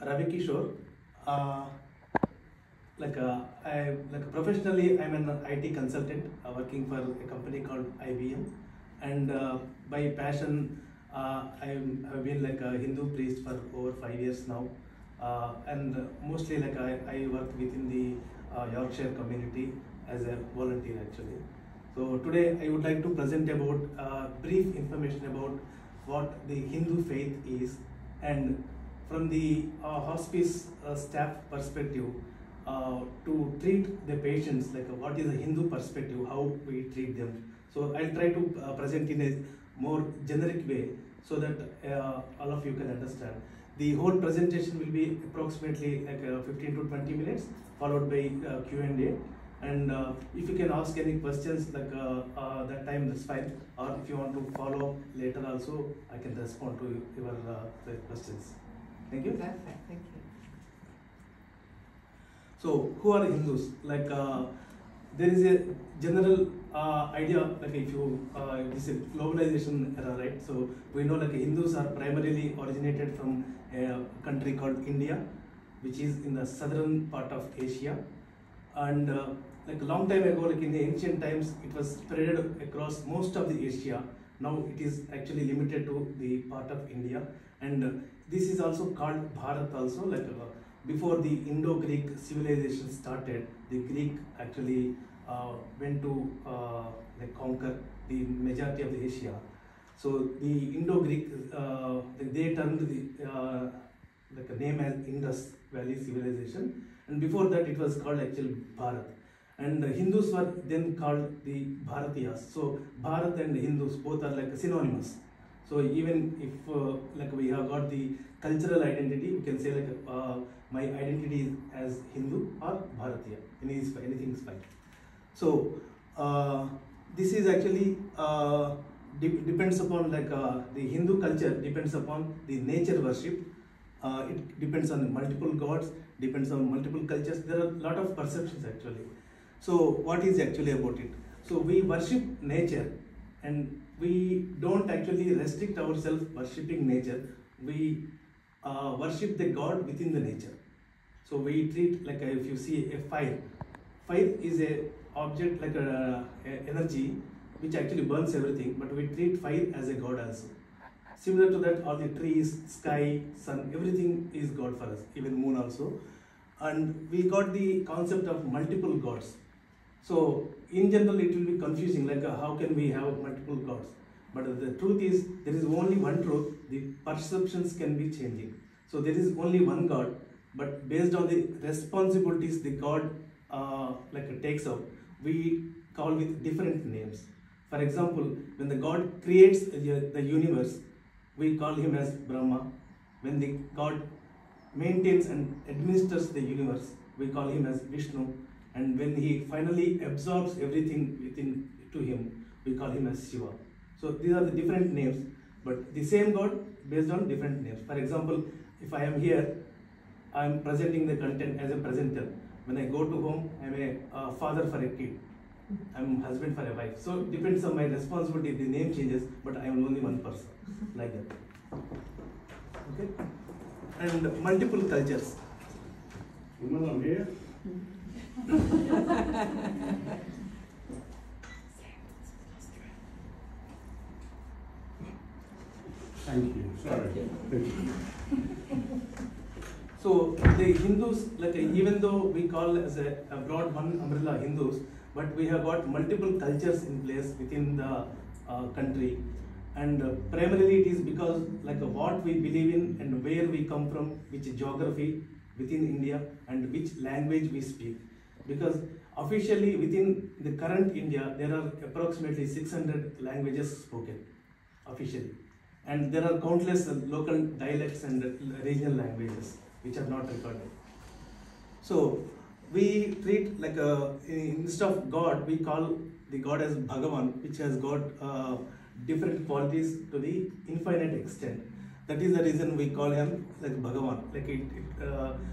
Ravi Kishore. Uh, Professionally, I'm an IT consultant working for a company called IBM, and by passion, I've been like a Hindu priest for over 5 years now, and mostly like I work within the Yorkshire community as a volunteer actually. So today I would like to present about brief information about what the Hindu faith is, and from the hospice staff perspective, to treat the patients, like what is the Hindu perspective, how we treat them. So I'll try to present in a more generic way so that all of you can understand. The whole presentation will be approximately like 15 to 20 minutes, followed by Q&A. And if you can ask any questions like that time, that's fine. Or if you want to follow up later also, I can respond to your questions. Thank you. Perfect, thank you. So, who are Hindus? Like, there is a general idea, like if you, this is globalization era, right? So, we know like Hindus are primarily originated from a country called India, which is in the southern part of Asia. And like a long time ago, like in the ancient times, it was spread across most of the Asia. Now it is actually limited to the part of India. And this is also called Bharat also, like before the Indo-Greek civilization started, the Greek actually went to like conquer the majority of the Asia. So the Indo-Greek, they turned the like a name as Indus Valley civilization, and before that it was called actually Bharat. And the Hindus were then called the Bharatiyas. So Bharat and Hindus both are like synonymous. So even if like we have got the cultural identity, we can say like my identity is as Hindu or Bharatiya. Anything is fine. So this is actually depends upon like the Hindu culture depends upon the nature worship. It depends on multiple gods, depends on multiple cultures. There are a lot of perceptions actually. So what is actually about it? So we worship nature, and we don't actually restrict ourselves worshipping nature. We worship the God within the nature. So we treat like if you see a fire. Fire is a object like a energy which actually burns everything, but we treat fire as a God also. Similar to that, all the trees, sky, sun, everything is God for us, even moon also. And we got the concept of multiple gods. So in general, it will be confusing, like how can we have multiple gods? But the truth is, there is only one truth. The perceptions can be changing. So there is only one God, but based on the responsibilities the God like takes out, we call with different names. For example, when the God creates the universe, we call him as Brahma. When the God maintains and administers the universe, we call him as Vishnu. And when he finally absorbs everything within to him, we call him as Shiva. So these are the different names, but the same God based on different names. For example, if I am here, I am presenting the content as a presenter. When I go to home, I am a father for a kid. I am husband for a wife. So it depends on my responsibility. The name changes, but I am only one person, like that. Okay, and multiple cultures. I'm here. Thank you. Sorry. Thank you. So the Hindus, like even though we call as a broad one umbrella Hindus, but we have got multiple cultures in place within the country, and primarily it is because like what we believe in and where we come from, which geography within India and which language we speak. Because officially within the current India, there are approximately 600 languages spoken officially, and there are countless local dialects and regional languages which are not recorded. So we treat like instead of God, we call the God as Bhagavan, which has got different qualities to the infinite extent. That is the reason we call him like Bhagavan. Like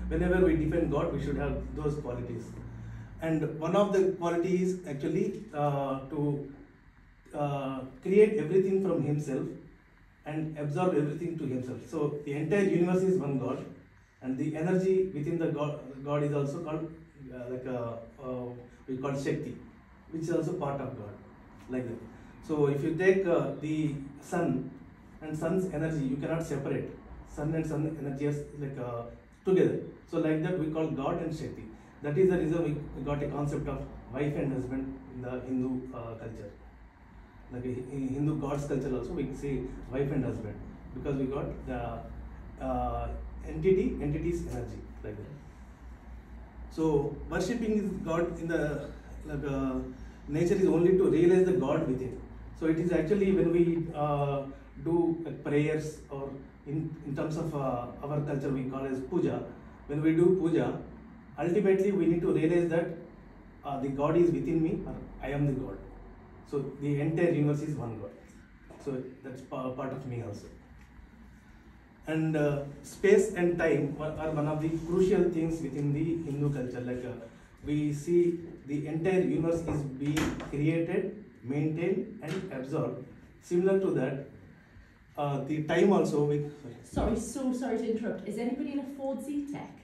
whenever we define God, we should have those qualities. And one of the qualities actually to create everything from himself and absorb everything to himself. So the entire universe is one God, and the energy within the God is also called we call Shakti, which is also part of God, like that. So if you take the sun and sun's energy, you cannot separate sun and sun energies together. So like that we call God and Shakti. That is the reason we got a concept of wife and husband in the Hindu culture. Like in Hindu gods culture also we say wife and husband, because we got the entity's energy, like that. So worshipping is God in the nature is only to realize the God within. So it is actually when we do prayers, or in terms of our culture we call as puja. When we do puja, ultimately we need to realize that the God is within me, or I am the God. So the entire universe is one God. So that's part of me also. And space and time are one of the crucial things within the Hindu culture. Like we see the entire universe is being created, maintained and absorbed. Similar to that, the time also Sorry, so sorry to interrupt. Is anybody in a Ford Z-Tech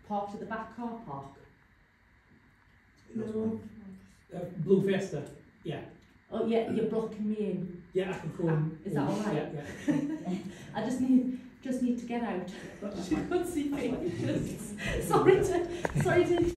parked at the back car park? No. Blue Fiesta, yeah. Oh yeah, you're blocking me in. Yeah, I can go in. Is that alright? Yeah. I just need to get out. She could see me. Sorry to